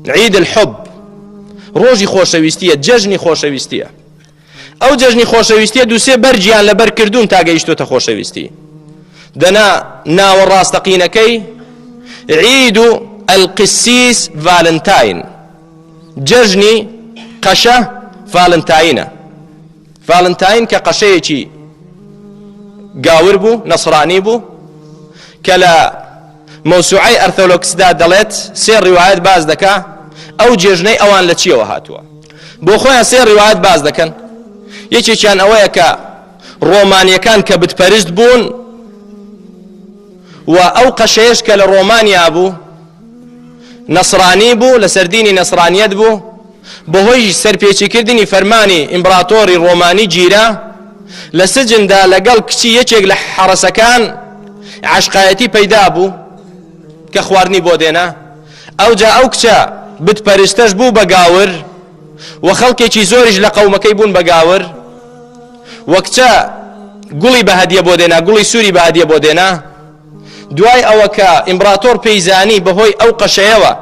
عيد الحب ڕۆژی خۆشەویستیە جەژنی خۆشەویستیە ئەو جەژنی خۆشەویستیە دووسێ بەرجیان لەبەر کردوون تا گەیشتۆتە خۆشەویستی دەنا ناوە ڕاستەقینەکەی عید القسیس ڤالنتاین جەژنی قەشە ڤالنتاینە ڤالنتاین کە قەشەیەکی گاور بوو نەسڕانی بوو کە لە مەوسوعەی ئەرثۆلۆکسدا دەڵێت سێ ڕیوایەت باز دەکا ئەو جێژنەی ئەوان لە چیەوە هاتووە بۆ خۆیان سێ ڕیوایەت باز دەکەن یەکێکیان ئەوەیە کە ڕۆمانیەکان کە بتپەرست بوون و ئەو قەشەیەش کە لە ڕۆمانیا بوو نەسڕانی بوو لە سەردینی نەسڕانیەت بوو بەهۆی سەرپێچیکردنی فەرمانی ئیمبراتۆری ڕۆمانی گیرە لە سجندا لەگەڵ کچی یەکێک لە حەرەسەکان عەشقایەتی پەیدا بوو کە خواردنی بۆ دێنا ئەوجا ئەو کچە بتپەرستەش بوو بە گاور و خەڵکێکی زۆریش لە قەومەکەی بوون بە گاور و کچە گوڵی بە هەدیە بۆ دێنا گوڵی سووری بە هەدیە بۆ دێنا دوای ئەوە کە ئیمبراتۆر پەیزانی بەهۆی ئەو قەشەیەوە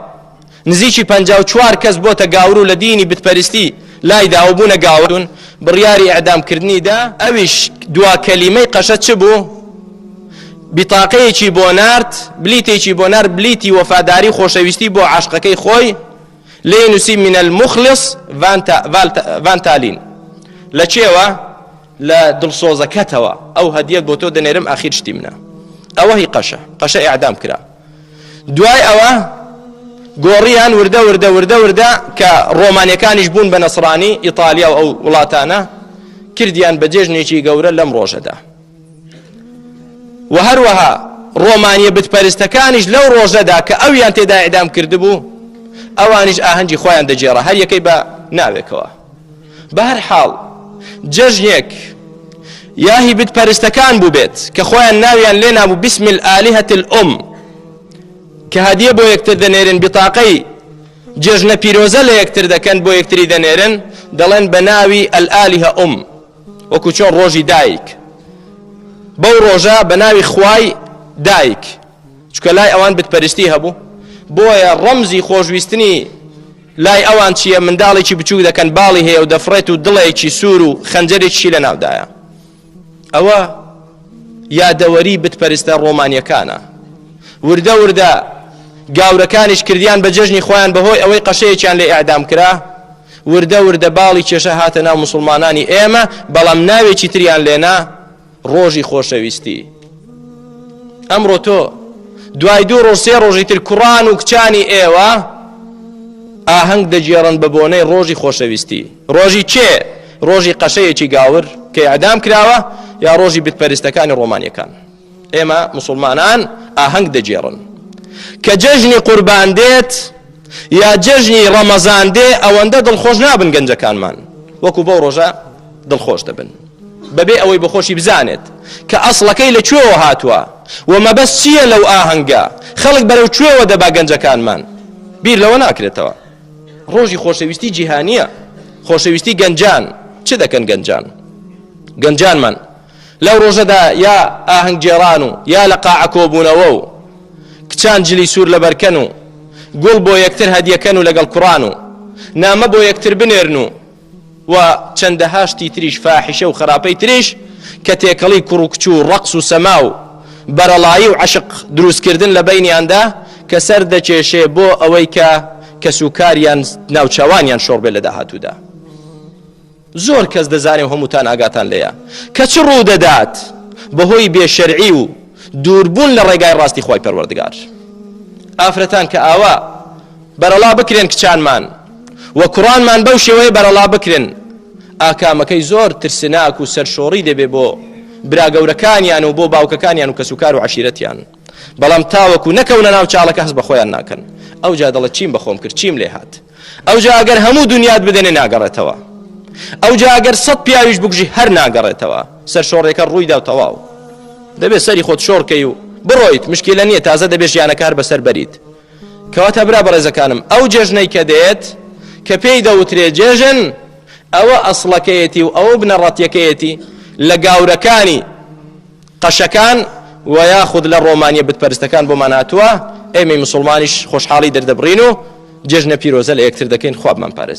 نزیکی 54 کەس بۆتە گاور و لە دینی بتپەرستی لای داوە بوونە گاورون بڕیاری ئەعدامکردنیدا ئەویش دوا کەلیمەی قەشە چ بوو بیتاقەیەکی بۆ نارد بلیتێکی بۆ نارد بلیتی وەفاداری خۆشەویستی بۆ عاشقەکەی خۆی لێ نووسی من المخلص ڤانتالین لە چێوە لە دڵسۆزەکەتەوە ئەو هەدیەک بۆ تۆ دەنێرم ئاخیر شتی منە ئەوە هی قەشە ئیعدام کرا دوای ئەوە گۆڕیان وردە کە ڕۆمانیەکانیش بوون بە نەسڕانی ئیتالیا و ئەو وڵاتانە کردیان بە جێژنێکی گەورە لەم ڕۆژەدا و هەروەها ڕۆمانیە بتپەرستەکانیش لەو ڕۆژەدا کە ئەویان تێدا ئیعدام کردبوو ئەوانیش ئاهەنگی خۆیان دەجێڕە هەر یەکەی بە ناوێکەوە بە هەر حاڵ جەژنێک یاهی بتپەرستەکان بوو بێت کە خۆیان ناویان لێ نابوو بسم الآلهة الأم کە هەدیە بۆ یەکتر دەنێرن بتاقەی جێژنە پیرۆزە لە یەکتر دەکەن بۆ یەکتری دەنێرن دەڵێن بە ناوی الآلهة أم وەکو چۆن ڕۆژی دایک بەو ڕۆژە بە ناوی خوای دایک چکە لای ئەوان بتپەرستی هەبوو بۆیە ڕەمزی خۆشویستنی لای ئەوان چییە منداڵێکی بچوو دەکەن باڵی هەیە و دەفڕێت و دڵێکی سوور و خەنجەرێکی لە ناودایە ئەوە یادەوەری بتپەرستە ڕۆمانیەکانە وردە گاورەکانیش کردیان بە جەژنی خۆیان بەهۆی ئەوەی قەشەیەکیان لێ ئیعدام کرا وردە باڵی کێشە هاتە ناو موسڵمانانی ئێمە بەڵام ناوێکی تریان لێنا ڕۆژی خۆشەویستی ئەمڕۆ تۆ دوای دوو ڕۆژ سێ ڕۆژی تر کوڕان و کچانی ئێوە ئاهەنگ دەجێڕن بە بۆنەی ڕۆژی خۆشەویستی ڕۆژی چێ ڕۆژی قەشەیەکی گاور کە ئیعدام کراوە یا ڕۆژی بتپەرستەکانی ڕۆمانیەکان ئێمە موسڵمانان ئاهەنگ دەجێڕن کە جەژنی قوربان دێت یا جەژنی ڕەمەزان دێ ئەوەندە دڵخۆش نابن گەنجەکانمان وەکو بەو ڕۆژە دڵخۆش دەبن بەبێ ئەوەی بەخۆشی بزانێت کە ئەسڵەکەی لە کوێوە هاتووە و مەبەست چییە لەو ئاهەنگە خەڵک بەرەو کوێوە دەبا گەنجەکانمان بیر لەوە ناکرێتەوە ڕۆژی خۆشەویستی جیهانیە خۆشەویستی گەنجان چ دەکەن گەنجانمان لەو ڕۆژەدا یا ئاهەنگ جێڕان و یا لە قاعە کۆبوونەوە و کچان جلی سوور لەبەرکەن و گوڵ بۆ یەکتر هەدیەکەن و لەگەڵ کوڕان و نامە بۆ یەکتر بنێرن و چەندەهاشتی تریش فاحیشە و خراپەی تریش کە تێکەڵی کوڕ و کچ و ڕەقس و سەما و بەرەڵایی و عەشق دروستکردن لە بەینیاندا کە سەر دەکێشێ بۆ ئەوەی کە سوکاریان ناوچەوانیان شۆڕ بێ لە داهاتوودا زۆر کەس دەزانێ و هەمووتان ئاگاتان لێیە کە چ ڕوو دەدات بەهۆی بێشەرعی و دووربوون لە ڕێگای ڕاستی خوای پەروەردگار ئافرەتان کە ئاوا بەرەڵا بکرێن کچانمان و کوڕانمان بەو شێوەیە بەرەڵا بکرێن ئاکامەکەی زۆر ترسناک و سەرشۆڕی دەبێ بۆ براگەورەکانیان و بۆ باوکەکانیان و کەسوکار و عەشیرەتیان بەڵام تاوەکو نەکەونە ناو چاڵەکە هەست بە خۆیان ناکەن ئەو جا دەڵێت چیم بەخۆم کرد چیم لێ هات ئەو جا ئەگەر هەموو دنیات بدەنێ ناگەڕێتەوە ئەو جا ئەگەر 100 پیاویش بکوژی هەر ناگەڕێتەوە سەرشۆڕێکە ڕوویدا و تەواو دەبێت سەری خۆت شۆڕکەی و بڕۆیت مشکلە نییە تازە دەبێت ژیانەکە هەر بەسەر بەریت کەواتە برا بەڕێزەکانم ئەو جێژنەی کە دێت کە پێی دەوترێ جێژن ئەوە ئەسڵەکەیەتی و ئەوە بنەڕەتیەکەیەتی لە گاورەکانی قەشەکان و یاخود لە ڕۆمانیە بتپەرستەکان بۆمان هاتووە ئێمەی موسڵمانیش خۆشحاڵی دەردەبڕین و جێژنە پیرۆزە لە یەکتر دەکەین خوابمان پارێز